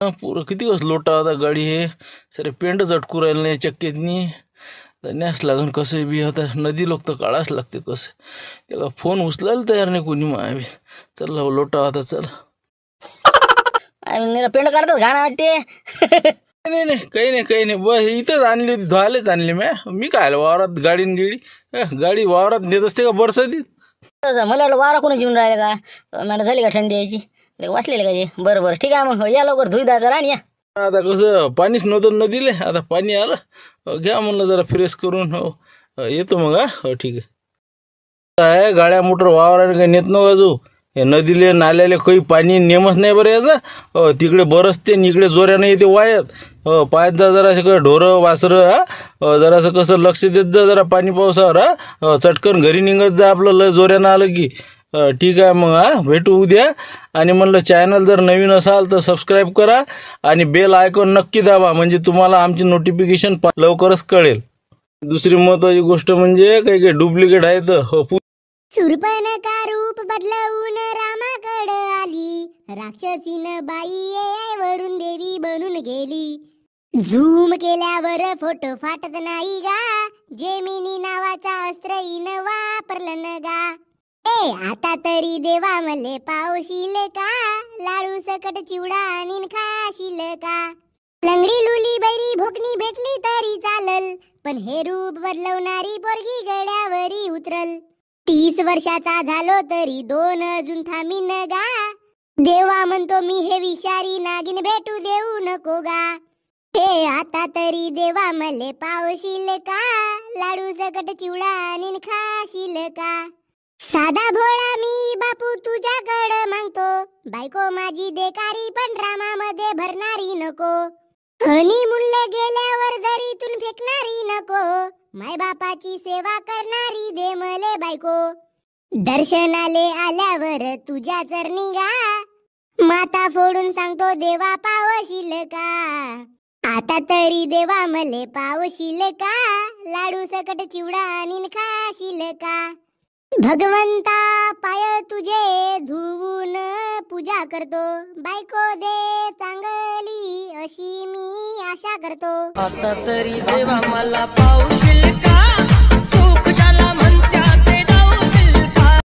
पुरं किती दिवस लोटा होता गाडी हे सरे पेंड झटकू राहिलं नाही चक्कीतनी तर न्यास लागन कसं बी आता नदी लोक तर काढाच लागते कसं त्याला फोन उचलायला तयार नाही कोणी मायावी चल लोटा होता चल पेंड काढतात घाण वाटते. नाही नाही काही नाही बस इथंच आणली होती धुवायलाच आणली मी काय वावरात गाडी गाडी वावरात नेत असते का बरसातीत. मला वाटलं वारा कोणी जेवून राहिले का मला झाली का थंडी यायची वाचलेले का जे. बरं ठीक आहे मग या लवकर धुईदा करा आणि या. आता कसं पाणीच नव्हतं नदीले आता पाणी आलं घ्या म्हणलं जरा फ्रेश करून हो येतो मग हो ठीक आहे. गाड्या मोटर वावराने काही नेत नव्हतं अजून हे नदीले नाल्याले काही पाणी नेमच नाही बरं याचं तिकडे बरसते आणि इकडे जोऱ्यानं येते वायात पायात जा जरा ढोरं वासरं जरासं कसं लक्ष देत जा जरा पाणी पावसावर चटकन घरी निघत जा आपलं लय जोऱ्यानं आलं की ठीक आहे मग भेटू उद्या. आणि म्हणलं चॅनल जर नवीन असाल तर सबस्क्राईब करा आणि बेल आयकॉन नक्की दाबा म्हणजे तुम्हाला आमची नोटिफिकेशन लवकरच कळेल. दुसरी महत्त्वाची गोष्ट म्हणजे काही डुप्लिकेट आहेत शूर्पणखा रूप बदलवून रामाकडे आली राक्षसीन बाई वरून देवी बनून गेली. झूम केल्यावर फोटो फाटत नाही गा जेमिनी नावाचा अस्त्र इन वापरलं न गा. आता तरी देवा मले पावशील का लाडू सकट चिवडा आणि खाशील का. लंगडी लुली बैरी भोकणी भेटली तरी चालल पण हे रूप बदलवणारी पोरगी गड्यावरी उतरल. 30 वर्षाचा झालो तरी 2 अजून थांबीन गा देवा म्हणतो मी हे विषारी नागिन भेटू देऊ नको गा. आता तरी देवा मले पावशील का लाडू सकट चिवडा आणि खाशील का. साधा भोळा मी बापू तुझ्याकडं मागतो बायको माझी देकारी पण रामामध्ये भरणारी नको. हनी मुल्ले गेल्यावर दरीतून फेकणारी नको माय बापाची सेवा करणारी दे मले बायको. दर्शनाले आल्यावर तुझ्या चरणी गा माता फोडून सांगतो देवा पावशील का. आता तरी देवा मले पावशील का लाडू सकट चिवडा आणि खाशील का. भगवंता पाय तुझे धुवून पूजा करतो बायको दे चांगली अशी मी आशा करतो. आता तरी देवा मला पावशील